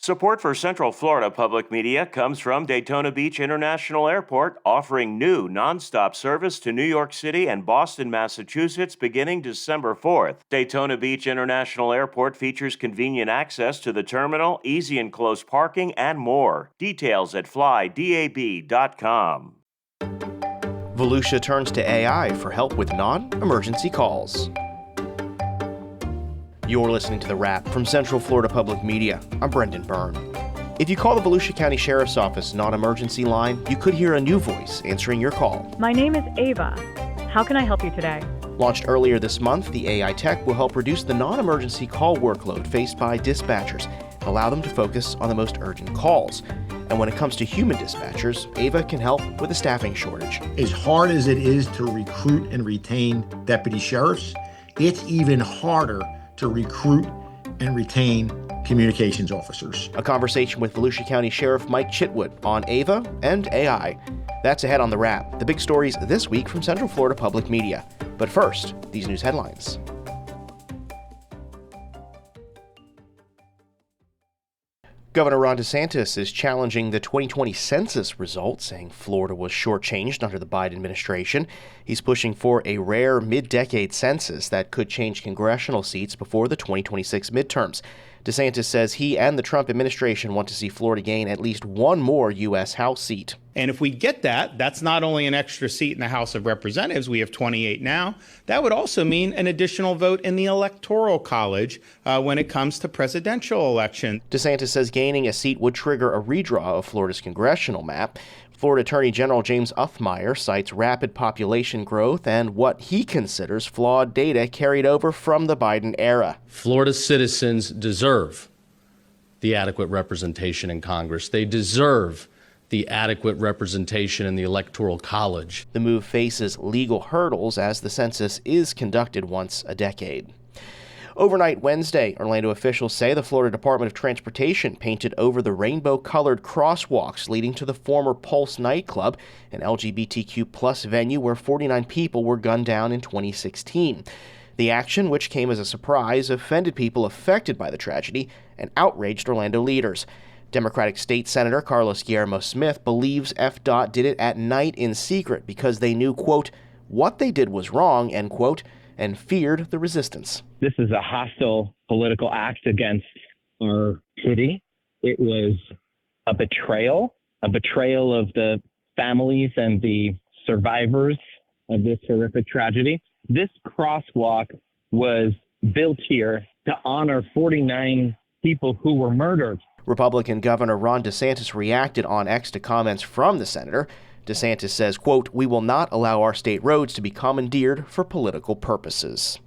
Support for Central Florida Public Media comes from Daytona Beach International Airport, offering new nonstop service to New York City and Boston, Massachusetts, beginning December 4th. Daytona Beach International Airport features convenient access to the terminal, easy and close parking, and more. Details at flydab.com. Volusia turns to AI for help with non-emergency calls. You're listening to The Wrap from Central Florida Public Media. I'm Brendan Byrne. If you call the Volusia County Sheriff's Office non-emergency line, you could hear a new voice answering your call. My name is Ava. How can I help you today? Launched earlier this month, the AI tech will help reduce the non-emergency call workload faced by dispatchers and allow them to focus on the most urgent calls. And when it comes to human dispatchers, Ava can help with a staffing shortage. As hard as it is to recruit and retain deputy sheriffs, it's even harder to recruit and retain communications officers. A conversation with Volusia County Sheriff Mike Chitwood on Ava and AI. That's ahead on The Wrap, the big stories this week from Central Florida Public Media. But first, these news headlines. Governor Ron DeSantis is challenging the 2020 census results, saying Florida was shortchanged under the Biden administration. He's pushing for a rare mid-decade census that could change congressional seats before the 2026 midterms. DeSantis says he and the Trump administration want to see Florida gain at least one more U.S. House seat. And if we get that, that's not only an extra seat in the House of Representatives, we have 28 now, that would also mean an additional vote in the Electoral College when it comes to presidential election. DeSantis says gaining a seat would trigger a redraw of Florida's congressional map. Florida Attorney General James Uffmeyer cites rapid population growth and what he considers flawed data carried over from the Biden era. Florida's citizens deserve the adequate representation in Congress. They deserve the adequate representation in the Electoral College. The move faces legal hurdles as the census is conducted once a decade. Overnight Wednesday, Orlando officials say the Florida Department of Transportation painted over the rainbow-colored crosswalks leading to the former Pulse nightclub, an LGBTQ plus venue where 49 people were gunned down in 2016. The action, which came as a surprise, offended people affected by the tragedy and outraged Orlando leaders. Democratic State Senator Carlos Guillermo Smith believes FDOT did it at night in secret because they knew, quote, what they did was wrong, end quote, and feared the resistance. This is a hostile political act against our city. It was a betrayal of the families and the survivors of this horrific tragedy. This crosswalk was built here to honor 49 people who were murdered. Republican Governor Ron DeSantis reacted on X to comments from the senator. DeSantis says, quote, we will not allow our state roads to be commandeered for political purposes.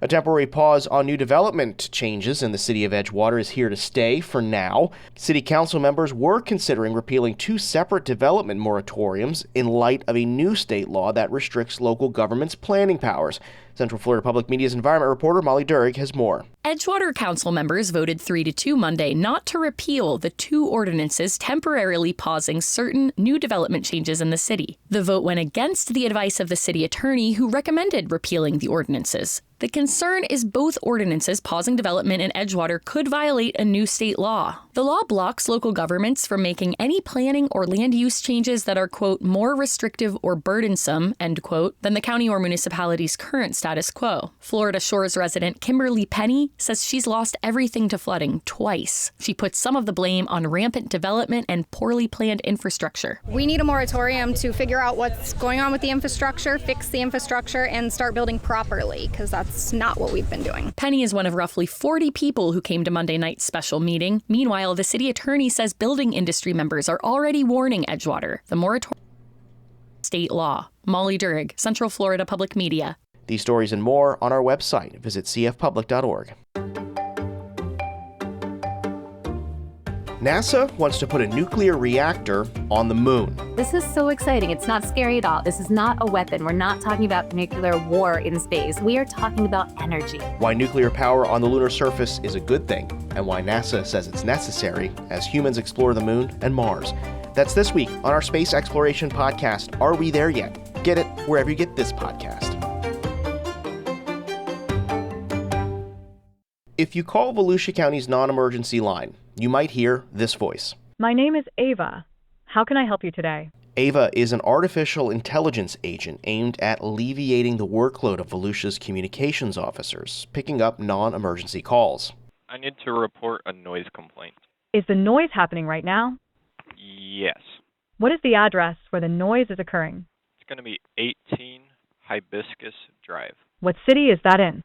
A temporary pause on new development changes in the city of Edgewater is here to stay for now. City council members were considering repealing two separate development moratoriums in light of a new state law that restricts local government's planning powers. Central Florida Public Media's environment reporter Molly Durig has more. Edgewater council members voted 3-2 Monday not to repeal the two ordinances temporarily pausing certain new development changes in the city. The vote went against the advice of the city attorney, who recommended repealing the ordinances. The concern is both ordinances pausing development in Edgewater could violate a new state law. The law blocks local governments from making any planning or land use changes that are, quote, more restrictive or burdensome, end quote, than the county or municipality's current status quo. Florida Shores resident Kimberly Penny says she's lost everything to flooding twice. She puts some of the blame on rampant development and poorly planned infrastructure. We need a moratorium to figure out what's going on with the infrastructure, fix the infrastructure, and start building properly, because that's not what we've been doing. Penny is one of roughly 40 people who came to Monday night's special meeting. Meanwhile, the city attorney says building industry members are already warning Edgewater. The moratorium state law. Molly Durig, Central Florida Public Media. These stories and more on our website. Visit cfpublic.org. NASA wants to put a nuclear reactor on the moon. This is so exciting. It's not scary at all. This is not a weapon. We're not talking about nuclear war in space. We are talking about energy. Why nuclear power on the lunar surface is a good thing, and why NASA says it's necessary as humans explore the moon and Mars. That's this week on our Space Exploration Podcast, Are We There Yet? Get it wherever you get this podcast. If you call Volusia County's non-emergency line, You might hear this voice. My name is Ava. How can I help you today? Ava is an artificial intelligence agent aimed at alleviating the workload of Volusia's communications officers, picking up non-emergency calls. I need to report a noise complaint. Is the noise happening right now? Yes. What is the address where the noise is occurring? It's going to be 18 Hibiscus Drive. What city is that in?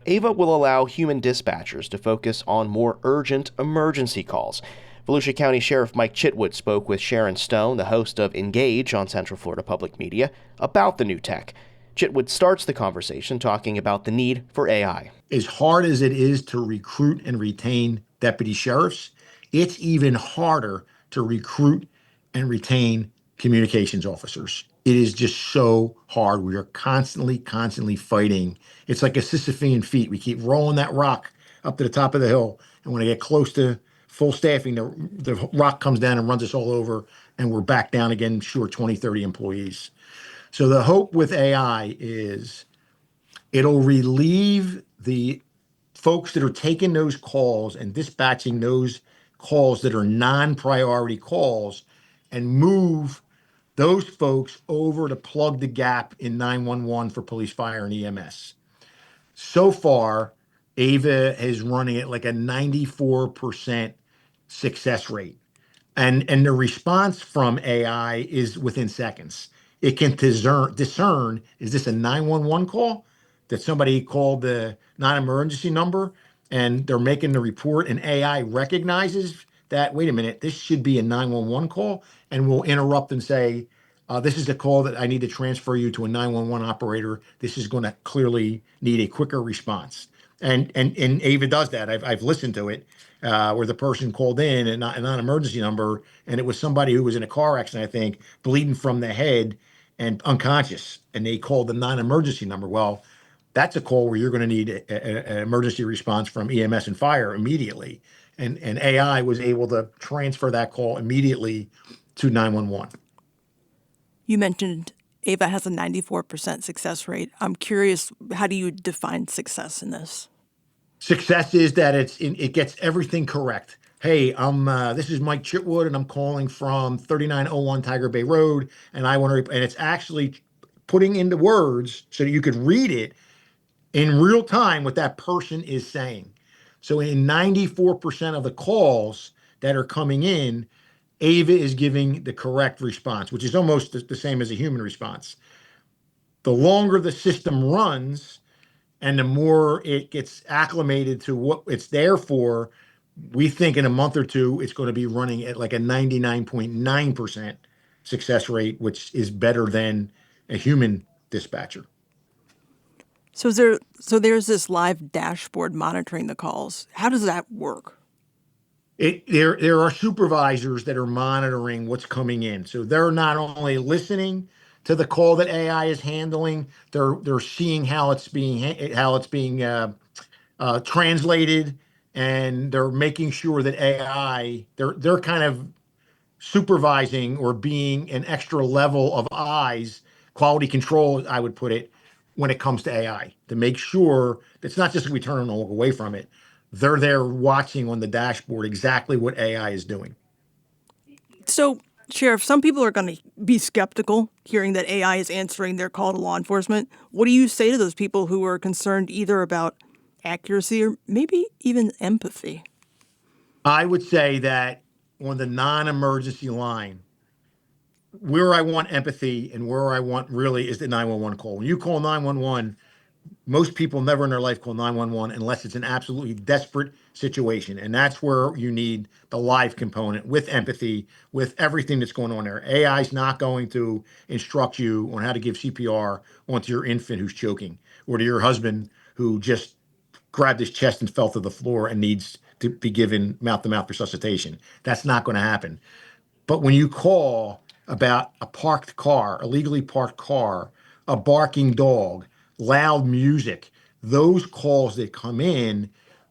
Ava will allow human dispatchers to focus on more urgent emergency calls. Volusia County Sheriff Mike Chitwood spoke with Sharon Stone, the host of Engage on Central Florida Public Media, about the new tech. Chitwood starts the conversation talking about the need for AI. As hard as it is to recruit and retain deputy sheriffs, it's even harder to recruit and retain communications officers. It is just so hard. We are constantly fighting. It's like a Sisyphean feat. We keep rolling that rock up to the top of the hill. And when I get close to full staffing, the rock comes down and runs us all over, and we're back down again, short 20, 30 employees. So the hope with AI is it'll relieve the folks that are taking those calls and dispatching those calls that are non-priority calls and move those folks over to plug the gap in 911 for police, fire, and EMS. So far, Ava is running at like a 94% success rate. And the response from AI is within seconds. It can discern, is this a 911 call that somebody called the non-emergency number and they're making the report, and AI recognizes that, wait a minute, this should be a 911 call, and will interrupt and say, this is a call that I need to transfer you to a 911 operator. This is going to clearly need a quicker response. And Ava does that. I've listened to it. Where the person called in and not a non-emergency number, and it was somebody who was in a car accident, I think, bleeding from the head and unconscious, and they called the non-emergency number. Well, that's a call where you're going to need an emergency response from EMS and fire immediately, and AI was able to transfer that call immediately to 911. You mentioned Ava has a 94% success rate. I'm curious, how do you define success in this? Success is that it gets everything correct. Hey, this is Mike Chitwood, and I'm calling from 3901 Tiger Bay Road, and I want to, and it's actually putting into words so that you could read it in real time what that person is saying. So in 94% of the calls that are coming in, Ava is giving the correct response, which is almost the same as a human response. The longer the system runs, and the more it gets acclimated to what it's there for, we think in a month or two, it's going to be running at like a 99.9% success rate, which is better than a human dispatcher. So there's this live dashboard monitoring the calls. How does that work? There are supervisors that are monitoring what's coming in. So they're not only listening to the call that AI is handling, they're seeing how it's being translated, and they're making sure that AI they're kind of supervising or being an extra level of eyes, quality control, I would put it, when it comes to AI, to make sure it's not just we turn and walk away from it. They're there watching on the dashboard exactly what AI is doing. So, Sheriff, some people are going to be skeptical hearing that AI is answering their call to law enforcement. What do you say to those people who are concerned either about accuracy or maybe even empathy? I would say that on the non-emergency line, where I want empathy and where I want really is the 911 call. When you call 911, most people never in their life call 911 unless it's an absolutely desperate situation. And that's where you need the live component with empathy, with everything that's going on there. AI is not going to instruct you on how to give CPR onto your infant who's choking, or to your husband who just grabbed his chest and fell to the floor and needs to be given mouth-to-mouth resuscitation. That's not going to happen. But when you call about a parked car, a legally parked car, a barking dog, loud music, those calls that come in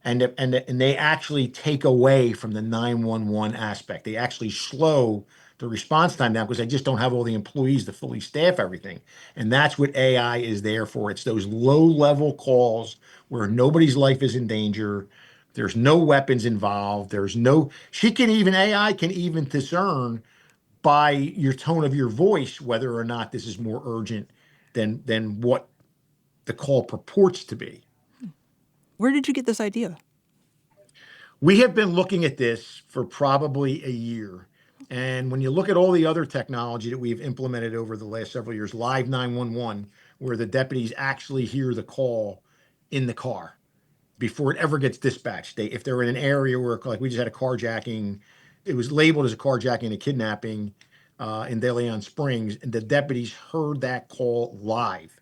and they actually take away from the 911 aspect. They actually slow the response time down because they just don't have all the employees to fully staff everything. And that's what AI is there for. It's those low-level calls where nobody's life is in danger, There's no weapons involved. AI can even discern by your tone of your voice whether or not this is more urgent than what the call purports to be. Where did you get this idea? We have been looking at this for probably a year. And when you look at all the other technology that we've implemented over the last several years, Live 911, where the deputies actually hear the call in the car before it ever gets dispatched. If they're in an area where, like, we just had a carjacking, it was labeled as a carjacking and a kidnapping in De Leon Springs, and the deputies heard that call live.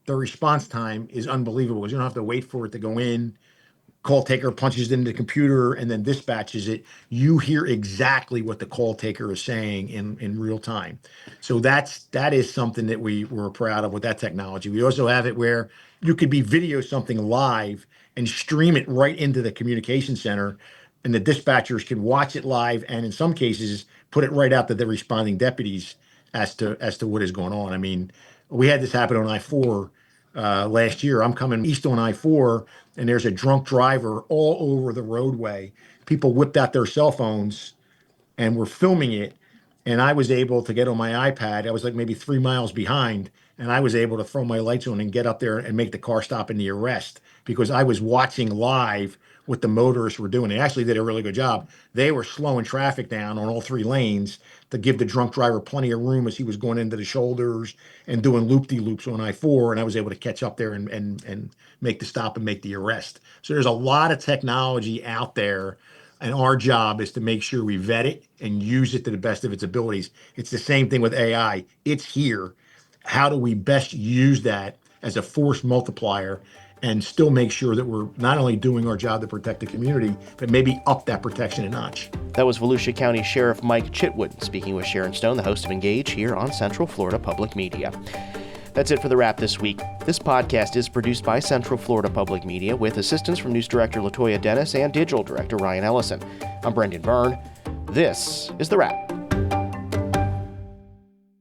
The response time is unbelievable because you don't have to wait for it to go in. Call taker punches it into the computer and then dispatches it. You hear exactly what the call taker is saying in real time. So that is something that we're proud of with that technology. We also have it where you could video something live and stream it right into the communication center, and the dispatchers can watch it live and in some cases put it right out to the responding deputies as to what is going on. I mean, we had this happen on I-4 last year. I'm coming east on I-4, and there's a drunk driver all over the roadway. People whipped out their cell phones and were filming it. And I was able to get on my iPad. I was like maybe 3 miles behind, and I was able to throw my lights on and get up there and make the car stop in the arrest because I was watching live what the motorists were doing. They actually did a really good job. They were slowing traffic down on all 3 lanes to give the drunk driver plenty of room as he was going into the shoulders and doing loop-de-loops on I-4, and I was able to catch up there and make the stop and make the arrest. So there's a lot of technology out there, and our job is to make sure we vet it and use it to the best of its abilities. It's the same thing with AI. It's here. How do we best use that as a force multiplier and still make sure that we're not only doing our job to protect the community, but maybe up that protection a notch? That was Volusia County Sheriff Mike Chitwood speaking with Sharon Stone, the host of Engage, here on Central Florida Public Media. That's it for the wrap this week. This podcast is produced by Central Florida Public Media with assistance from News Director Latoya Dennis and Digital Director Ryan Ellison. I'm Brendan Byrne. This is The Wrap.